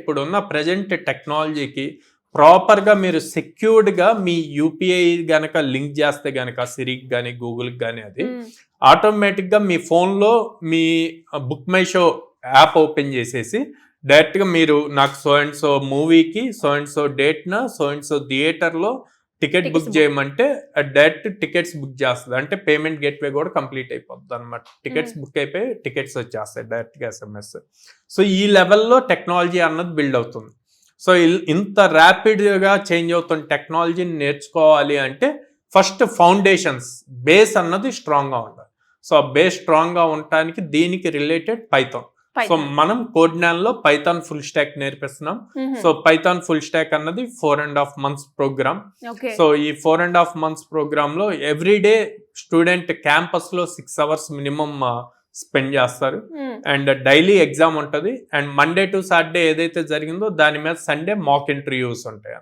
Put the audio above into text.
ఇప్పుడున్న ప్రజెంట్ టెక్నాలజీకి ప్రాపర్గా మీరు సెక్యూర్డ్గా మీ యూపీఐ గనక లింక్ చేస్తే గనక సిరికి కానీ గూగుల్కి కానీ అది ఆటోమేటిక్గా మీ ఫోన్లో మీ BookMyShow app open చేసేసి డైరెక్ట్గా మీరు నాకు సో అండ్ సో మూవీకి సో అండ్ సో డేట్న సో అండ్ సో థియేటర్లో టికెట్ బుక్ చేయమంటే డైరెక్ట్ టికెట్స్ బుక్ చేస్తుంది. అంటే పేమెంట్ గేట్వే కూడా కంప్లీట్ అయిపోతుంది అనమాట. టికెట్స్ బుక్ అయిపోయి టికెట్స్ వచ్చేస్తాయి డైరెక్ట్గా SMS. సో ఈ లెవెల్లో టెక్నాలజీ అన్నది బిల్డ్ అవుతుంది. సో ఇంత ర్యాపిడ్గా చేంజ్ అవుతున్న టెక్నాలజీని నేర్చుకోవాలి అంటే ఫస్ట్ ఫౌండేషన్స్ బేస్ అన్నది స్ట్రాంగ్గా ఉండాలి. సో ఆ బేస్ స్ట్రాంగ్గా ఉండటానికి దీనికి రిలేటెడ్ పైథాన్. సో మనం కోడ్నాన్లో పైథాన్ ఫుల్ స్టాక్ నేర్పిస్తున్నాం. సో పైథాన్ ఫుల్ స్టాక్ అన్నది 4.5 months ప్రోగ్రామ్. సో ఈ 4.5 months ప్రోగ్రామ్ లో ఎవ్రీడే స్టూడెంట్ క్యాంపస్ లో 6 hours మినిమం స్పెండ్ చేస్తారు. అండ్ డైలీ ఎగ్జామ్ ఉంటుంది. అండ్ మండే టు సాటర్డే ఏదైతే జరిగిందో దాని మీద సండే మాక్ ఇంటర్వ్యూస్ ఉంటాయి.